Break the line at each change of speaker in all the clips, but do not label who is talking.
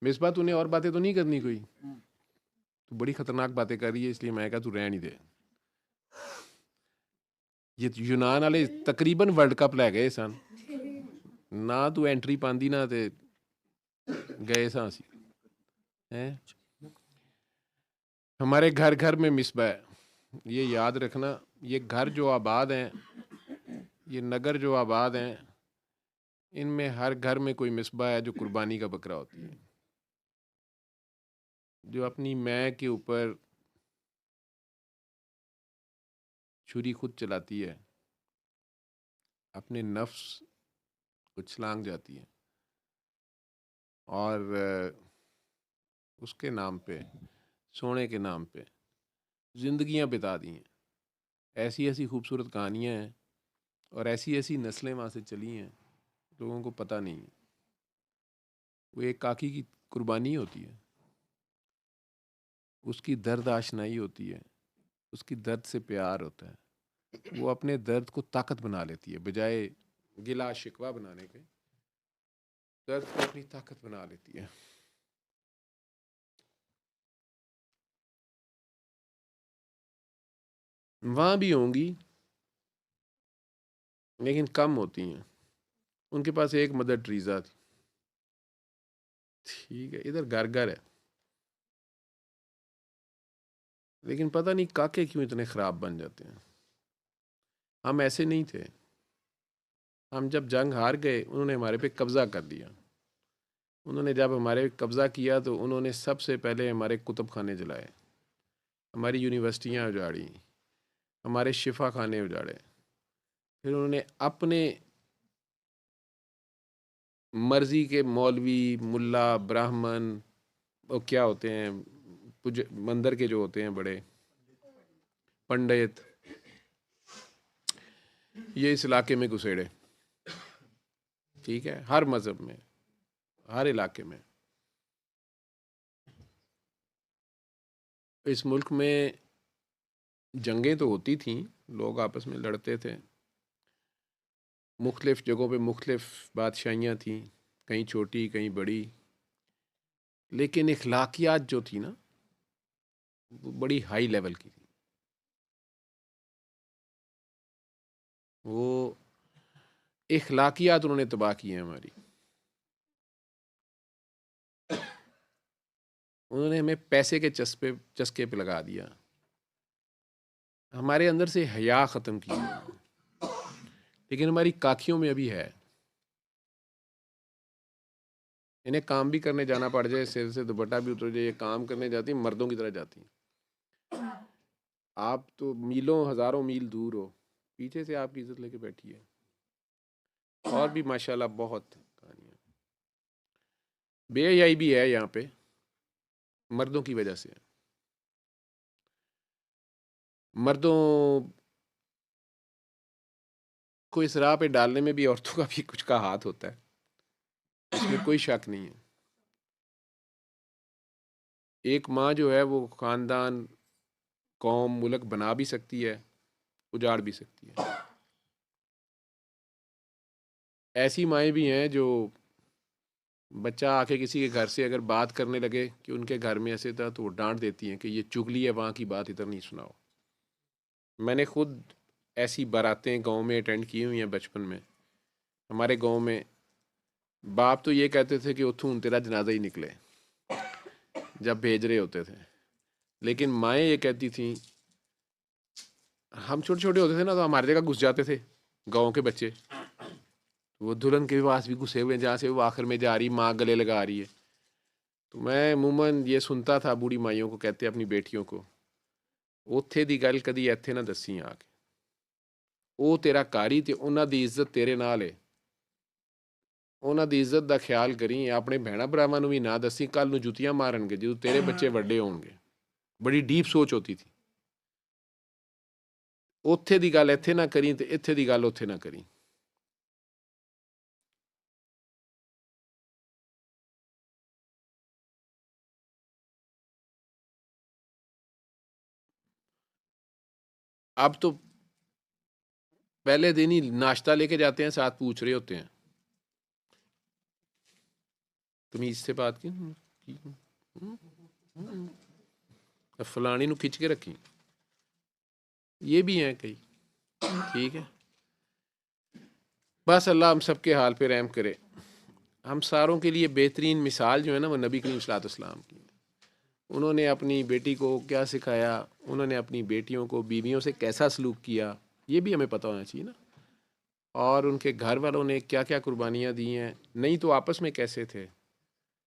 मिसबा तूने और बातें तो नहीं करनी कोई? तू बड़ी खतरनाक बातें कर रही है, इसलिए मैं कहा तू रहने ही दे। ये यूनान वाले तकरीबन वर्ल्ड कप लै गए सन ना, तू एंट्री पांदी ना ते गए सां असी हैं। हमारे घर घर में मिसबा है, ये याद रखना। ये घर जो आबाद हैं, ये नगर जो आबाद हैं, इनमें हर घर में कोई मिसबा है जो कुर्बानी का बकरा होती है, जो अपनी मैं के ऊपर छुरी खुद चलाती है, अपने नफ्स को छलांग जाती है और उसके नाम पे, सोने के नाम पे ज़िंदगियां बिता दी हैं। ऐसी ऐसी खूबसूरत कहानियां हैं और ऐसी ऐसी नस्लें वहाँ से चली हैं, लोगों को पता नहीं है। वो एक काकी की कुर्बानी होती है, उसकी दर्द आशनाई होती है, उसकी दर्द से प्यार होता है। वो अपने दर्द को ताकत बना लेती है, बजाय गिला शिकवा बनाने के दर्द को अपनी ताकत बना लेती है। वहाँ भी होंगी लेकिन कम होती हैं। उनके पास एक मदर ट्रीजा थी, ठीक है, इधर घर घर है। लेकिन पता नहीं काके क्यों इतने ख़राब बन जाते हैं। हम ऐसे नहीं थे। हम जब जंग हार गए, उन्होंने हमारे पे कब्ज़ा कर दिया। उन्होंने जब हमारे पे कब्ज़ा किया तो उन्होंने सबसे पहले हमारे कुतुब खाने जलाए, हमारी यूनिवर्सिटियाँ उजाड़ी, हमारे शिफा खाने उजाड़े। फिर उन्होंने अपने मर्ज़ी के मौलवी, मुल्ला, ब्राह्मण, वो क्या होते हैं, पूज मंदिर के जो होते हैं बड़े पंडित, ये इस इलाके में घुसेड़े। ठीक है, हर मज़हब में, हर इलाके में। इस मुल्क में जंगें तो होती थीं, लोग आपस में लड़ते थे, मुख्तलिफ़ जगहों पे मुख्तलिफ़ बादशाहियाँ थीं, कहीं छोटी कहीं बड़ी, लेकिन इखलाकियात जो थी ना, वो बड़ी हाई लेवल की थी। वो इखलाकियात उन्होंने तबाह की हैं हमारी। उन्होंने हमें पैसे के चस्के पे लगा दिया, हमारे अंदर से हया ख़त्म की उन्होंने। लेकिन हमारी काखियों में अभी है। इन्हें काम भी करने जाना पड़ जाए, सिर से दुपट्टा भी उतर जाए, ये काम करने जाती हैं, मर्दों की तरह जाती हैं। आप तो मीलों हज़ारों मील दूर हो, पीछे से आपकी इज्जत लेके बैठी है। और भी माशाल्लाह बहुत कहानियाँ। बेहयाई भी है यहाँ पे, मर्दों की वजह से। मर्दों को इस राह पे डालने में भी औरतों का भी कुछ का हाथ होता है, इसमें कोई शक नहीं है। एक माँ जो है वो ख़ानदान, कौम, मुल्क बना भी सकती है, उजाड़ भी सकती है। ऐसी माएँ भी हैं जो बच्चा आके किसी के घर से अगर बात करने लगे कि उनके घर में ऐसे था, तो वो डांट देती हैं कि ये चुगली है, वहाँ की बात इधर नहीं सुनाओ। मैंने खुद ऐसी बारातें गांव में अटेंड की हुई हैं बचपन में। हमारे गांव में बाप तो ये कहते थे कि उठूं तेरा जनाजा ही निकले जब भेज रहे होते थे, लेकिन माएँ ये कहती थीं, हम छोटे छोटे होते थे ना, तो हमारी जगह घुस जाते थे गाँव के बच्चे, वो दुल्हन के पास भी घुसे हुए हैं, जहाँ से वो आखिर में जा रही, माँ गले लगा रही है। तो मैं अमूमन ये सुनता था, बूढ़ी माइयों को कहते अपनी बेटियों को, ਉੱਥੇ ਦੀ ਗੱਲ ਕਦੀ ਇੱਥੇ ਨਾ ਦੱਸੀ ਆ ਕੇ, ਉਹ ਤੇਰਾ ਘਰ ਹੀ ਤੇ ਉਹਨਾਂ ਦੀ ਇੱਜ਼ਤ ਤੇਰੇ ਨਾਲ ਏ, ਉਹਨਾਂ ਦੀ ਇੱਜ਼ਤ ਦਾ ਖਿਆਲ ਕਰੀ, ਆਪਣੇ ਭੈਣਾਂ ਭਰਾਵਾਂ ਨੂੰ ਵੀ ਨਾ ਦੱਸੀ, ਕੱਲ ਨੂੰ ਜੁੱਤੀਆਂ ਮਾਰਨਗੇ ਜਦੋਂ ਤੇਰੇ ਬੱਚੇ ਵੱਡੇ ਹੋਣਗੇ। ਬੜੀ ਡੀਪ ਸੋਚ ਹੋਤੀ थी। ਉੱਥੇ ਦੀ ਗੱਲ ਇੱਥੇ ਨਾ ਕਰੀ ਤੇ ਇੱਥੇ ਦੀ ਗੱਲ ਉੱਥੇ ਨਾ ਕਰੀ। अब तो पहले दिन ही नाश्ता लेके जाते हैं, साथ पूछ रहे होते हैं तमीज से बात की फलानी नु खिंच के रखी, ये भी हैं कई। ठीक है, बस अल्लाह हम सब के हाल पे रहम करे। हम सारों के लिए बेहतरीन मिसाल जो है ना वो नबी करीम सल्लल्लाहु अलैहि वसल्लम की। उन्होंने अपनी बेटी को क्या सिखाया, उन्होंने अपनी बेटियों को, बीवियों से कैसा सलूक किया, ये भी हमें पता होना चाहिए ना। और उनके घर वालों ने क्या क्या कुर्बानियाँ दी हैं, नहीं तो आपस में कैसे थे,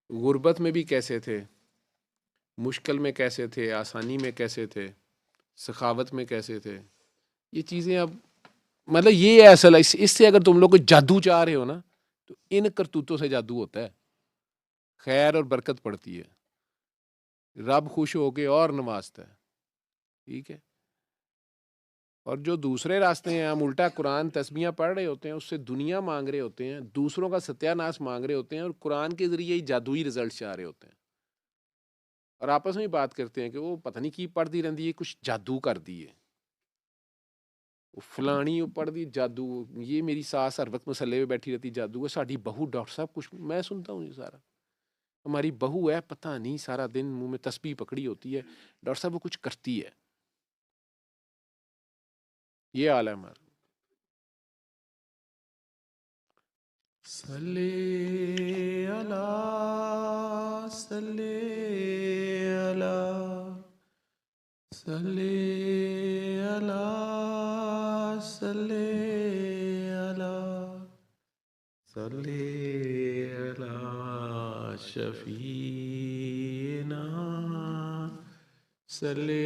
गुर्बत में भी कैसे थे, मुश्किल में कैसे थे, आसानी में कैसे थे, सखावत में कैसे थे। ये चीज़ें अब मतलब ये है असल, इससे अगर तुम लोग को जादू चाह रहे हो ना, तो इन करतूतों से जादू होता है, खैर और बरकत पड़ती है, रब खुश होके और नवाजता है। ठीक है, और जो दूसरे रास्ते हैं, हम उल्टा कुरान तस्बीहां पढ़ रहे होते हैं, उससे दुनिया मांग रहे होते हैं, दूसरों का सत्यानाश मांग रहे होते हैं, और कुरान के जरिए ही जादुई रिजल्ट चाह रहे होते हैं, और आपस में ही बात करते हैं कि वो पता नहीं की पढ़ती रहती है, कुछ जादू कर दिए, वो फलानी वो पढ़ दी जादू, ये मेरी सास हर वक्त मसले में बैठी रहती जादू है, साड़ी बहू डॉक्टर साहब कुछ, मैं सुनता हूँ ये सारा, हमारी बहू है पता नहीं सारा दिन मुंह में तस्बीह पकड़ी होती है, डॉक्टर साहब वो कुछ करती है। ये हाल है हमारा। सल्ले अला सल्ले अला सल्ले अला सल्ले अला सल्ले अला शफीना सल्ले